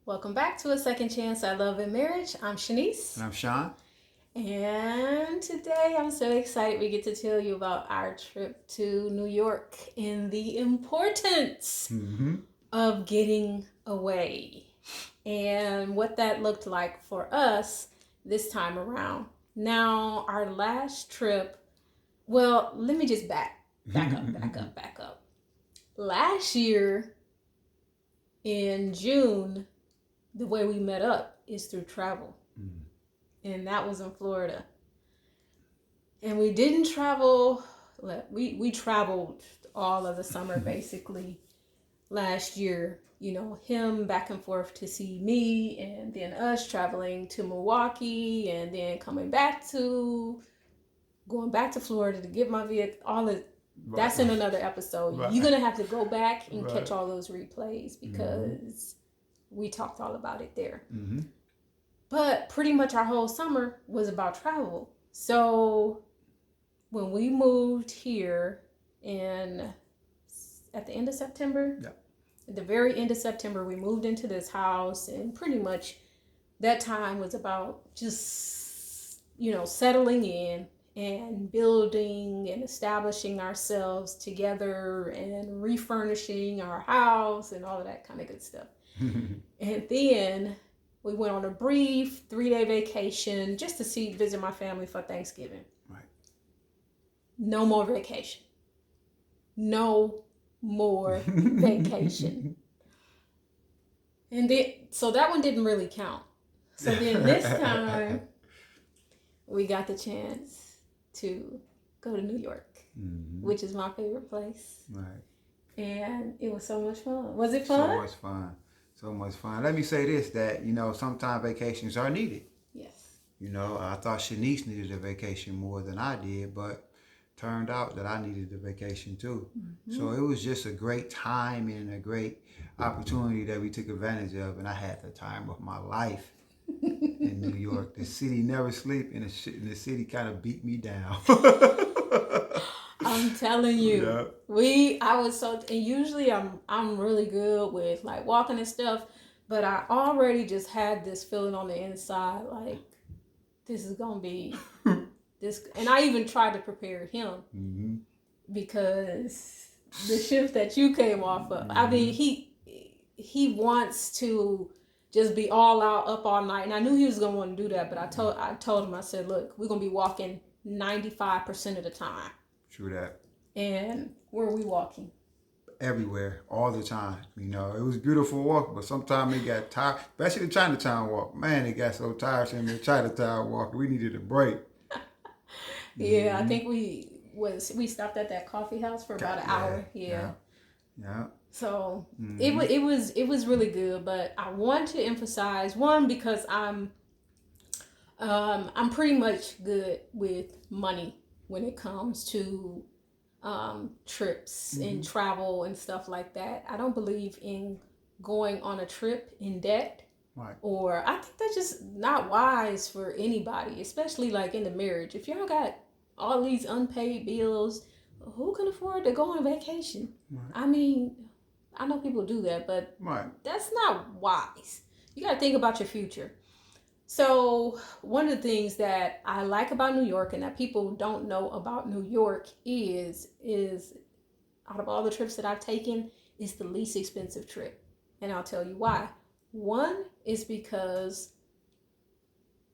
Welcome back to A Second Chance at Love and Marriage. I'm Shanice. And I'm Sean. And today I'm so excited we get to tell you about our trip to New York and the importance of getting away and what that looked like for us this time around. Now, our last trip, well, let me just back up. Last year in June, the way we met up is through travel. And that was in Florida. And we didn't travel, we traveled all of the summer basically last year. You know, him back and forth to see me, and then us traveling to Milwaukee, and then going back to Florida to get my vehicle. All of that's in another episode. Right. You're gonna have to go back and catch all those replays because we talked all about it there. But pretty much our whole summer was about travel. So when we moved here at the end of September, at the very end of September, we moved into this house, and pretty much that time was about just, settling in and building and establishing ourselves together and refurnishing our house and all of that kind of good stuff. And then we went on a brief 3-day vacation just to visit my family for Thanksgiving. Right. No more vacation. No more vacation. And then, so that one didn't really count. So then this time, we got the chance to go to New York, which is my favorite place. Right. And it was so much fun. Was it fun? So much fun. So much fun. Let me say this, that, sometimes vacations are needed. Yes. I thought Shanice needed a vacation more than I did, but turned out that I needed a vacation too. So it was just a great time and a great opportunity that we took advantage of, and I had the time of my life in New York. The city never sleep, and the city kind of beat me down. I'm telling you, and usually I'm really good with like walking and stuff, but I already just had this feeling on the inside, like this is gonna be this, and I even tried to prepare him because the shift that you came off of, I mean, he wants to just be all out up all night, and I knew he was gonna want to do that, but I told him, I said, look, we're gonna be walking 95% of the time. True that. And where are we walking? Everywhere, all the time. It was a beautiful walk, but sometimes it got tired, especially the Chinatown walk. Man, it got so tiresome, the Chinatown walk. We needed a break. Yeah, I think we stopped at that coffee house for about an hour. Yeah. So it was really good, but I want to emphasize one because I'm pretty much good with money when it comes to trips and travel and stuff like that. I don't believe in going on a trip in debt. Right. Or I think that's just not wise for anybody, especially like in the marriage. If y'all got all these unpaid bills, who can afford to go on vacation? Right. I mean, I know people do that, but that's not wise. You got to think about your future. So one of the things that I like about New York and that people don't know about New York is out of all the trips that I've taken, is the least expensive trip. And I'll tell you why. One is because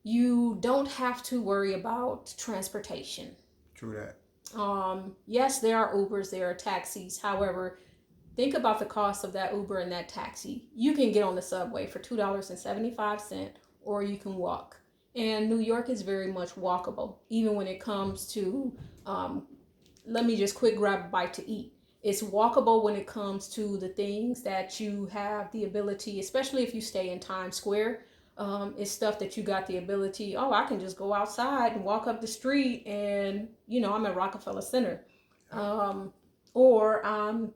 you don't have to worry about transportation. True that. Yes, there are Ubers, there are taxis. However, think about the cost of that Uber and that taxi. You can get on the subway for $2.75, or you can walk. And New York is very much walkable, even when it comes to, let me just quick grab a bite to eat. It's walkable when it comes to the things that you have the ability, especially if you stay in Times Square. It's stuff that you got the ability, I can just go outside and walk up the street and, I'm at Rockefeller Center. Or I'm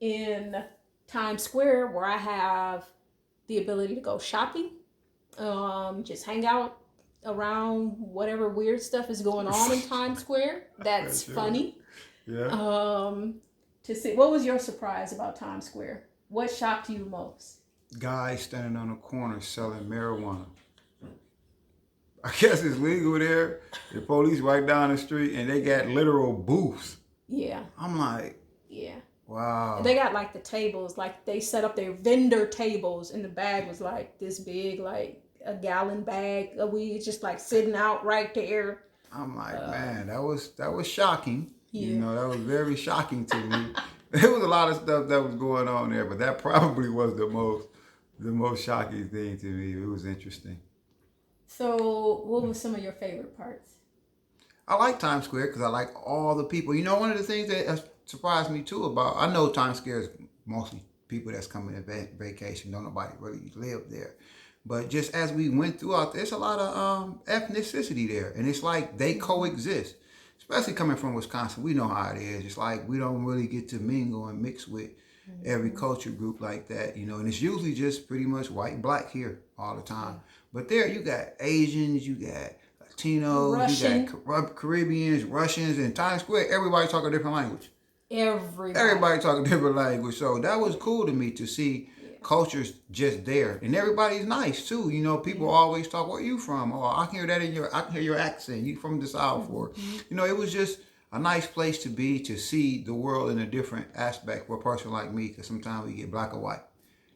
in Times Square where I have the ability to go shopping, just hang out around whatever weird stuff is going on in Times Square. That's funny. Yeah. To see, what was your surprise about Times Square? What shocked you most? guys standing on the corner selling marijuana. I guess it's legal there. The police right down the street, and they got literal booths. Yeah. I'm like, Yeah. wow. They got like the tables, like they set up their vendor tables, and the bag was like this big, like a gallon bag of weed, just like sitting out right there. I'm like, man, that was shocking. Yeah. You know, that was very shocking to me. There was a lot of stuff that was going on there, but that probably was the most shocking thing to me. It was interesting. So, what were some of your favorite parts? I like Times Square because I like all the people. You know, one of the things that surprised me too about, I know Times Square is mostly people that's coming to vacation. Don't nobody really live there. But just as we went throughout, there's a lot of ethnicity there. And it's like they coexist. Especially coming from Wisconsin, we know how it is. It's like we don't really get to mingle and mix with every culture group like that, you know. And it's usually just pretty much white and black here all the time. But there you got Asians, you got Latinos, Russian. you got Caribbeans, Russians, and Times Square, everybody talk a different language. Everybody talk a different language. So that was cool to me to see cultures just there. And everybody's nice too. You know, people always talk, where are you from? Oh, I can hear that I can hear your accent. You from the South. Or, you know, it was just a nice place to be, to see the world in a different aspect for a person like me, because sometimes we get black or white.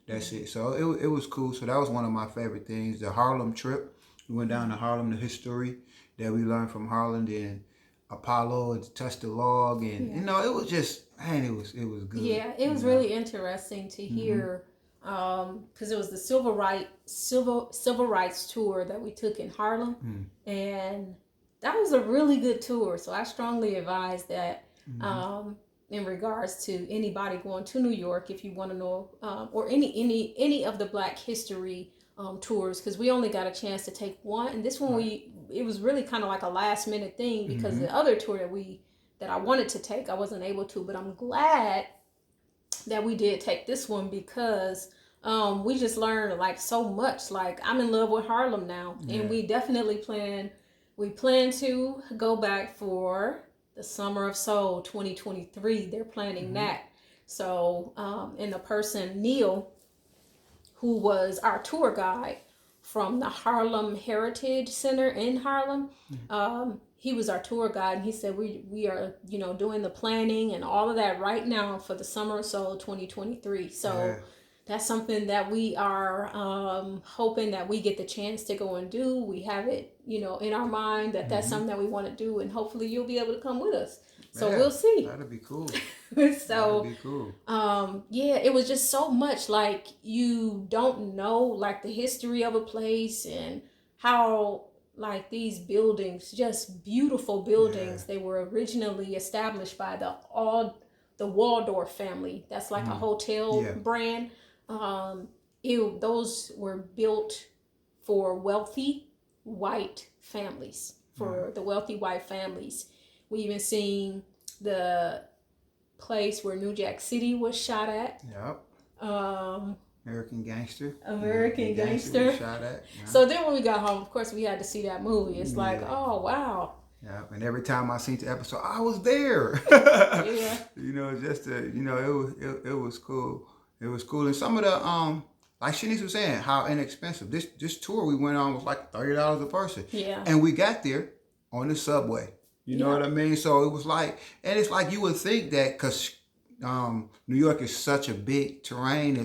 That's it. So it was cool. So that was one of my favorite things. The Harlem trip. We went down to Harlem, the history that we learned from Harlem, then Apollo and touched the log, and you know, it was just, man, it was good. Yeah, it was really interesting to hear, because it was the civil rights tour that we took in Harlem, and that was a really good tour. So I strongly advise that. In regards to anybody going to New York, if you want to know, or any of the Black History tours, because we only got a chance to take one, and this one it was really kind of like a last minute thing, because the other tour that I wanted to take, I wasn't able to, but I'm glad that we did take this one, because we just learned like so much. Like, I'm in love with Harlem now, and we definitely plan to go back for the Summer of Soul 2023. They're planning that. So, and the person, Neil, who was our tour guide from the Harlem Heritage Center in Harlem, he was our tour guide, and he said we are, you know, doing the planning and all of that right now for the Summer of Soul 2023. So that's something that we are hoping that we get the chance to go and do. We have it, you know, in our mind that that's something that we want to do, and hopefully you'll be able to come with us. So we'll see. That'd be cool. So, that'd be cool. Yeah, it was just so much, like, you don't know, like, the history of a place and how, like, these buildings, just beautiful buildings, they were originally established by the Waldorf family. That's like a hotel brand. Those were built for wealthy white families, the wealthy white families. We even seen the place where New Jack City was shot at. American Gangster. Was shot at. So then when we got home, of course, we had to see that movie. It's like, oh, wow. Yeah, and every time I seen the episode, I was there. You know, just to, you know, it was cool. It was cool. And some of the like Shanice was saying, how inexpensive. This tour we went on was like $30 a person. Yeah. And we got there on the subway. You know what I mean? So it was like, and it's like you would think that, because New York is such a big terrain,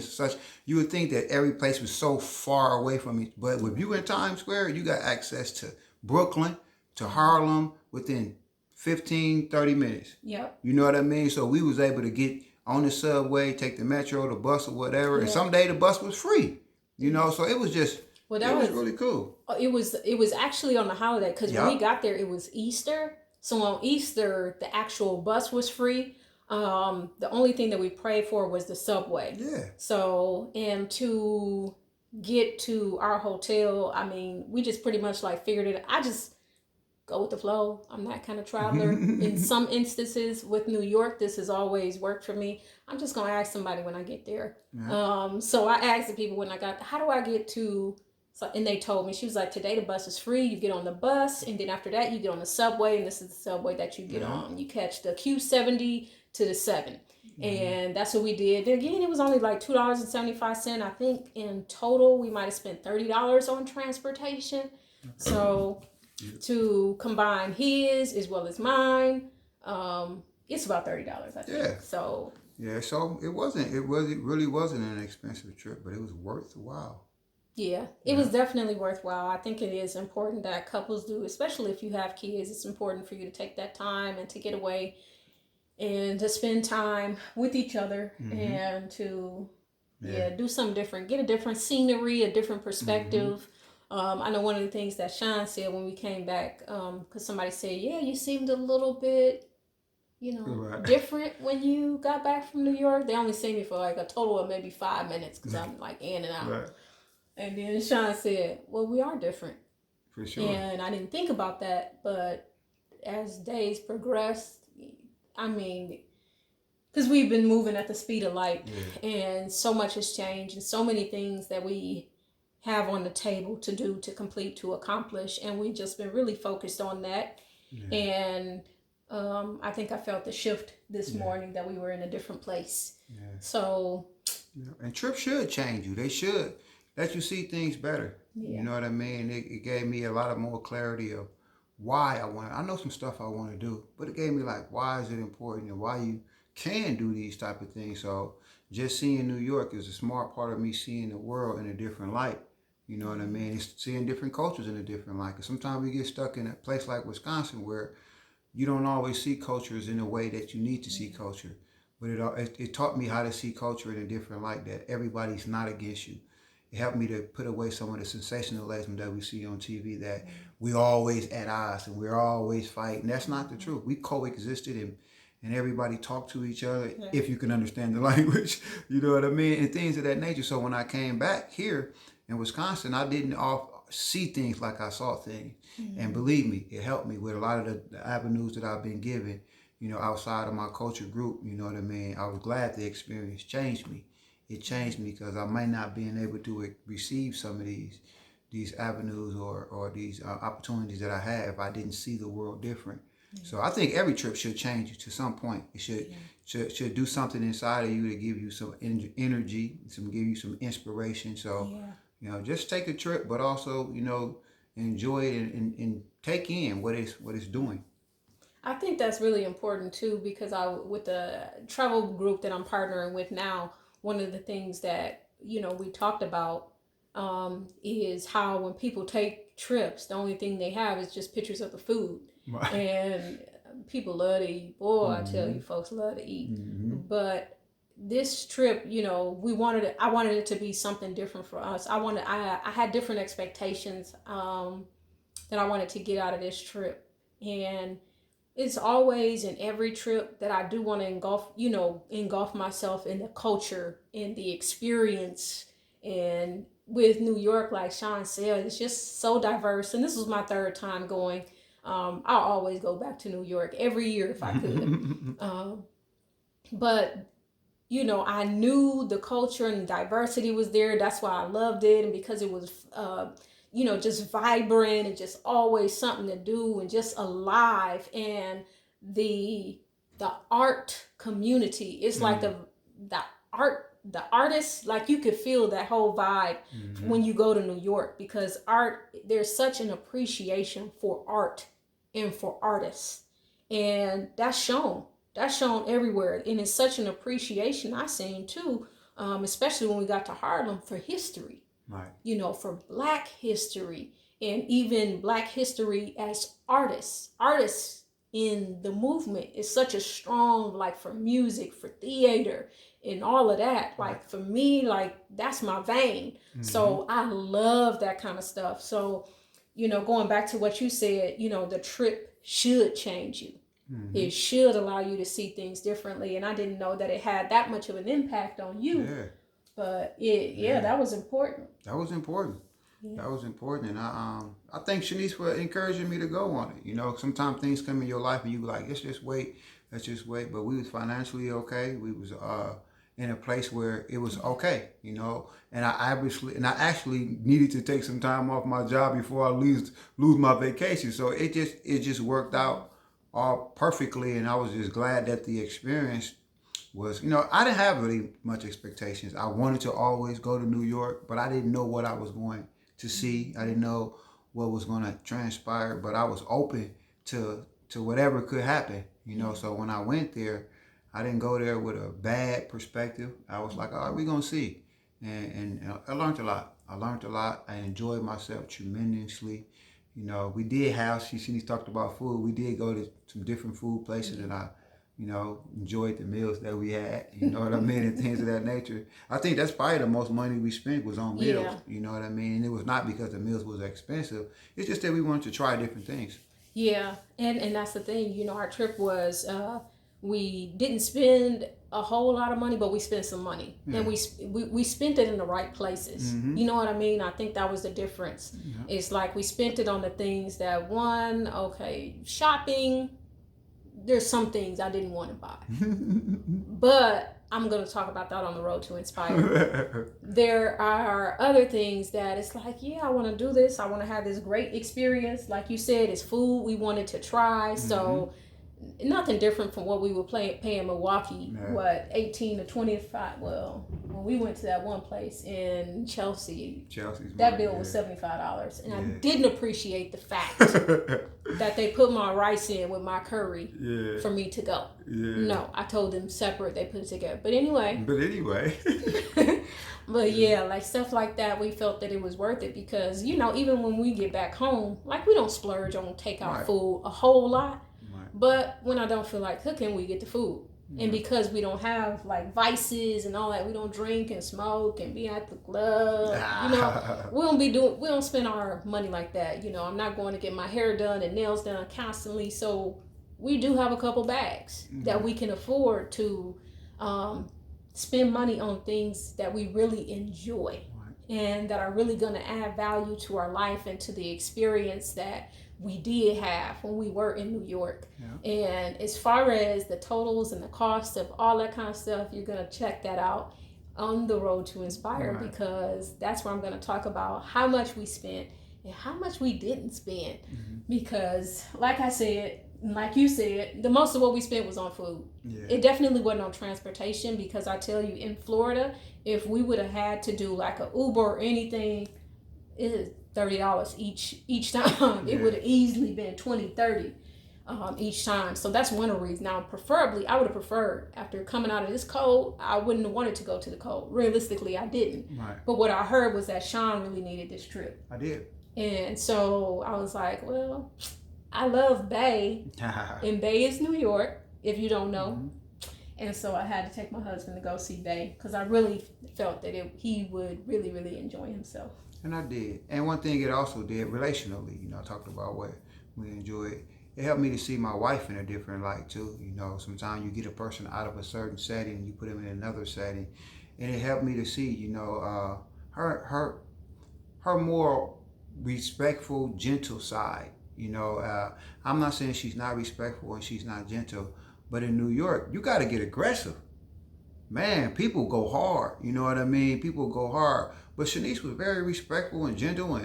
you would think that every place was so far away from each. But if you in Times Square, you got access to Brooklyn, to Harlem within 15, 30 minutes. Yep. You know what I mean? So we was able to get on the subway, take the metro, the bus, or whatever. And someday the bus was free. You know, so it was just, it was really cool. It was actually on the holiday, because when we got there, it was Easter. So on Easter, the actual bus was free. The only thing that we prayed for was the subway. Yeah. So, and to get to our hotel, I mean, we just pretty much like figured it. I just go with the flow. I'm that kind of traveler. In some instances with New York, this has always worked for me. I'm just gonna ask somebody when I get there. So I asked the people when I got, how do I get to So, and they told me, she was like, today the bus is free. You get on the bus, and then after that, you get on the subway, and this is the subway that you get on. You catch the Q70 to the 7. And that's what we did. Again, it was only like $2.75. I think in total, we might have spent $30 on transportation. So to combine his as well as mine, it's about $30, I think. Yeah. So yeah, so it really wasn't an expensive trip, but it was worthwhile. yeah, it was definitely worthwhile. I think it is important that couples do, especially if you have kids. It's important for you to take that time and to get away and to spend time with each other and to do something different, get a different scenery, a different perspective. I know one of the things that Sean said when we came back, because somebody said, yeah, you seemed a little bit, different when you got back from New York. They only seen me for like a total of maybe 5 minutes because I'm like in and out. Right. And then Sean said, well, we are different. For sure. And I didn't think about that, but as days progressed, I mean, because we've been moving at the speed of light, and so much has changed, and so many things that we have on the table to do, to complete, to accomplish, and we've just been really focused on that. And I think I felt the shift this morning that we were in a different place. So, and trips should change you. They should let you see things better. You know what I mean? It gave me a lot of more clarity of why I know some stuff I want to do, but it gave me like, why is it important and why you can do these type of things. So just seeing New York is a smart part of me seeing the world in a different light. You know what I mean? It's seeing different cultures in a different light. Because sometimes we get stuck in a place like Wisconsin where you don't always see cultures in a way that you need to see culture. But it taught me how to see culture in a different light, that everybody's not against you. It helped me to put away some of the sensationalism that we see on TV, that we always at odds and we're always fighting. That's not the truth. We coexisted and everybody talked to each other, if you can understand the language, you know what I mean, and things of that nature. So when I came back here in Wisconsin, I didn't see things like I saw things. And believe me, it helped me with a lot of the avenues that I've been given, outside of my culture group, you know what I mean. I was glad the experience changed me. It changed me because I might not been able to receive some of these avenues or these opportunities that I have if I didn't see the world different. So I think every trip should change you to some point. It should do something inside of you to give you some energy, give you some inspiration. So just take a trip, but also enjoy it and take in what it's doing. I think that's really important too, because with the travel group that I'm partnering with now, one of the things that we talked about is how when people take trips, the only thing they have is just pictures of the food. Right. And people love to eat. Boy, I tell you, folks love to eat. But this trip, I wanted it to be something different for us. I had different expectations that I wanted to get out of this trip. And it's always in every trip that I do want to engulf myself in the culture, in the experience. And with New York, like Sean said, it's just so diverse. And this was my 3rd time going. I'll always go back to New York every year if I could. But I knew the culture and diversity was there. That's why I loved it. And because it was, just vibrant and just always something to do and just alive. And the art community, it's like the artists, like you could feel that whole vibe when you go to New York, because there's such an appreciation for art and for artists. And that's shown everywhere. And it's such an appreciation I seen too, especially when we got to Harlem, for history. Right. For Black history, and even Black history as artists. Artists in the movement is such a strong, like for music, for theater, and all of that. Like for me, like that's my vein. So I love that kind of stuff. So, going back to what you said, the trip should change you. It should allow you to see things differently. And I didn't know that it had that much of an impact on you. Yeah. But that was important. That was important. Yeah. That was important. And I thank Shanice for encouraging me to go on it. Sometimes things come in your life and you be like, let's just wait. But we was financially okay. We was in a place where it was okay, and I actually needed to take some time off my job before I lose my vacation. So it just worked out all perfectly, and I was just glad that the experience was, I didn't have really much expectations. I wanted to always go to New York, but I didn't know what I was going to see. I didn't know what was going to transpire, but I was open to whatever could happen, So when I went there, I didn't go there with a bad perspective. I was like, all right, we're going to see. And I learned a lot. I enjoyed myself tremendously. We did have, she talked about food. We did go to some different food places, and I enjoyed the meals that we had, you know what I mean, and things of that nature. I think that's probably the most money we spent was on meals, Yeah. you know what I mean? And it was not because the meals was expensive. It's just that we wanted to try different things. Yeah, and that's the thing. Our trip was we didn't spend a whole lot of money, but we spent some money, and we spent it in the right places. You know what I mean? I think that was the difference. It's like we spent it on the things that shopping. There's some things I didn't want to buy, but I'm going to talk about that on the road to inspire. There are other things that it's like, yeah, I want to do this. I want to have this great experience. Like you said, it's food we wanted to try. So nothing different from what we were paying in Milwaukee. Yeah. 18 to 25. Well, when we went to that one place in Chelsea, that bill was $75, and I didn't appreciate the fact that they put my rice in with my curry for me to go. No, I told them separate. They put it together. But anyway. But yeah, like stuff like that, we felt that it was worth it because even when we get back home, like we don't splurge on takeout food a whole lot. But when I don't feel like cooking, we get the food. And because we don't have like vices and all that, we don't drink and smoke and be at the club. We don't spend our money like that. I'm not going to get my hair done and nails done constantly. So we do have a couple bags that we can afford to spend money on things that we really enjoy and that are really going to add value to our life and to the experience that we did have when we were in New York. And as far as the totals and the cost of all that kind of stuff, you're going to check that out on the road to inspire because that's where I'm going to talk about how much we spent and how much we didn't spend. Because like I said, like you said, the most of what we spent was on food. It definitely wasn't on transportation because I tell you, in Florida, if we would have had to do like an Uber or anything, it is $30 each time. It would have easily been 20, 30 each time. So that's one of the reasons. Now, preferably, I would have preferred after coming out of this cold, I wouldn't have wanted to go to the cold. Realistically, I didn't. But what I heard was that Sean really needed this trip. I did. And so I was like, well, I love Bay. And Bay is New York, if you don't know. And so I had to take my husband to go see Bay because I really felt that he would really, really enjoy himself. And I did. And one thing it also did relationally, I talked about what we enjoyed. It helped me to see my wife in a different light too. Sometimes you get a person out of a certain setting, you put them in another setting. And it helped me to see, her more respectful, gentle side. I'm not saying she's not respectful and she's not gentle, but in New York, you got to get aggressive. Man, people go hard. You know what I mean? People go hard. But Shanice was very respectful and gentle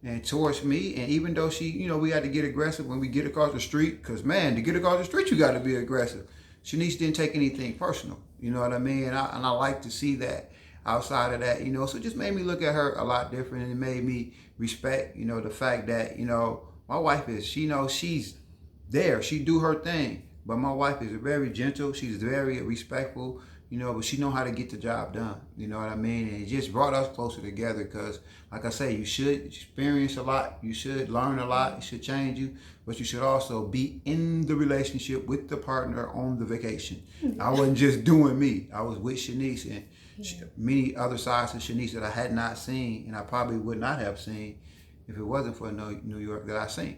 and towards me. And even though she, we had to get aggressive when we get across the street, because man, to get across the street, you got to be aggressive. Shanice didn't take anything personal. You know what I mean? And I like to see that outside of that, so it just made me look at her a lot different. And it made me respect, the fact that, my wife is, she's there. She do her thing. But my wife is very gentle. She's very respectful. But she know how to get the job done. You know what I mean? And it just brought us closer together because, like I say, you should experience a lot. You should learn a lot. It should change you. But you should also be in the relationship with the partner on the vacation. I wasn't just doing me. I was with Shanice and many other sides of Shanice that I had not seen and I probably would not have seen if it wasn't for New York that I seen,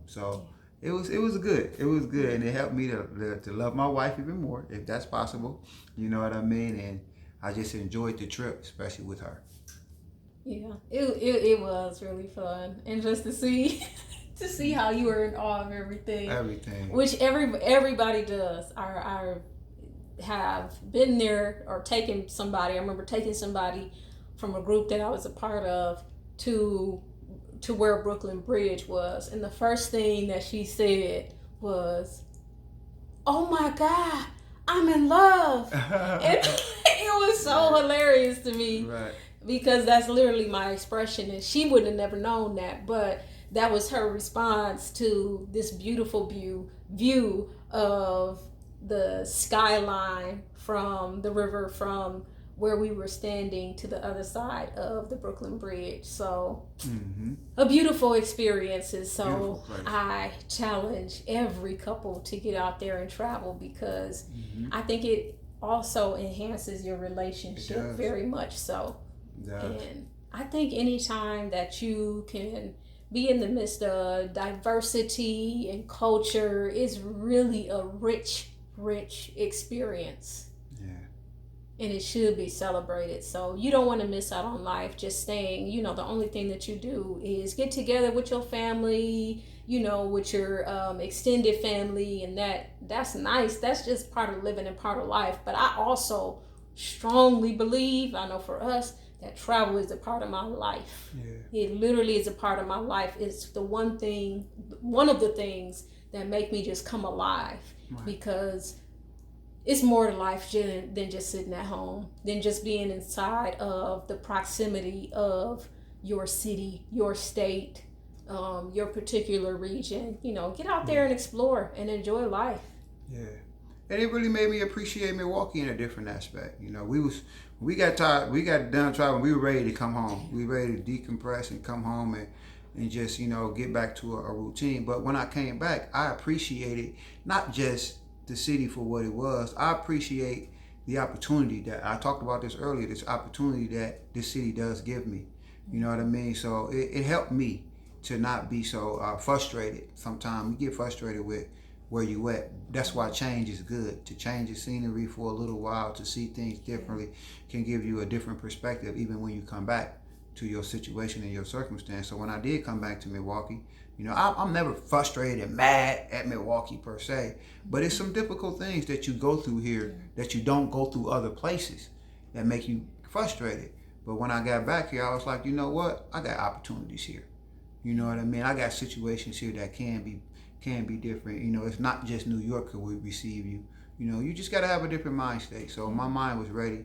So... It was good. It was good, and it helped me to love my wife even more, if that's possible. You know what I mean? And I just enjoyed the trip, especially with her. Yeah, it was really fun, and just to see how you were in awe of everything. Everything. Which everybody does. have been there or taken somebody. I remember taking somebody from a group that I was a part of to where Brooklyn Bridge was, and the first thing that she said was, "Oh my God, I'm in love." And it was so hilarious to me, Right. because that's literally my expression, and she would have never known that, but that was her response to this beautiful view of the skyline from the river, from where we were standing to the other side of the Brooklyn Bridge. So a beautiful experiences. So I challenge every couple to get out there and travel, because I think it also enhances your relationship very much so. And I think anytime that you can be in the midst of diversity and culture is really a rich experience. And it should be celebrated. So you don't want to miss out on life just staying, the only thing that you do is get together with your family, with your extended family, and that's nice. That's just part of living and part of life. But I also strongly believe, I know for us, that travel is a part of my life. It literally is a part of my life. It's one of the things that make me just come alive, because it's more to life than just sitting at home, than just being inside of the proximity of your city, your state, your particular region. Get out there and explore and enjoy life. Yeah. And it really made me appreciate Milwaukee in a different aspect. We got tired, we got done traveling, we were ready to come home. We were ready to decompress and come home and just, get back to a routine. But when I came back, I appreciated not just the city for what it was. I appreciate the opportunity that I talked about this earlier, this opportunity that this city does give me. You know what I mean? So it helped me to not be so frustrated. Sometimes you get frustrated with where you at. That's why change is good. To change the scenery for a little while, to see things differently, can give you a different perspective even when you come back to your situation and your circumstance. So when I did come back to Milwaukee, I'm never frustrated and mad at Milwaukee per se, but it's some difficult things that you go through here that you don't go through other places that make you frustrated. But when I got back here, I was like, you know what? I got opportunities here. You know what I mean? I got situations here that can be different. It's not just New York who will receive you. You just got to have a different mind state. So my mind was ready,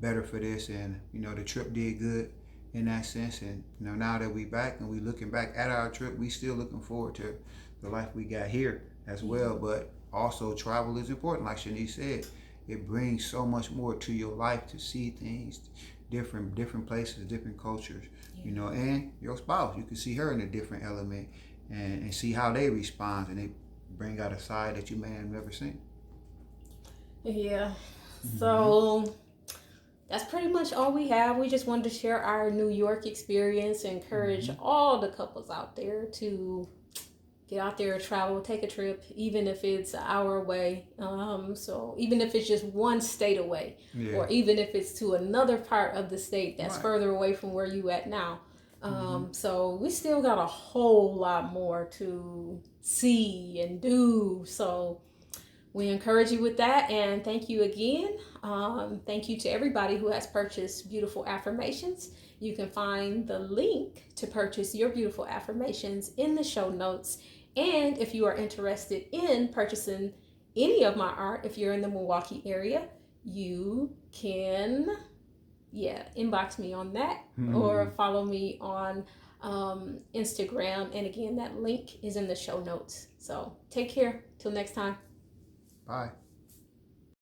better for this, and the trip did good in that sense. And now that we back and we looking back at our trip, we still looking forward to the life we got here as well. But also travel is important, like Shanice said. It brings so much more to your life to see things, different places, different cultures, and your spouse. You can see her in a different element and see how they respond, and they bring out a side that you may have never seen. Yeah. So that's pretty much all we have. We just wanted to share our New York experience, encourage all the couples out there to get out there, travel, take a trip, even if it's an hour away. So even if it's just one state away, or even if it's to another part of the state that's further away from where you at now. So we still got a whole lot more to see and do. So we encourage you with that, and thank you again. Thank you to everybody who has purchased Beautiful Affirmations. You can find the link to purchase your Beautiful Affirmations in the show notes. And if you are interested in purchasing any of my art, if you're in the Milwaukee area, you can inbox me on that, or follow me on Instagram. And again, that link is in the show notes. So take care. Till next time. Bye.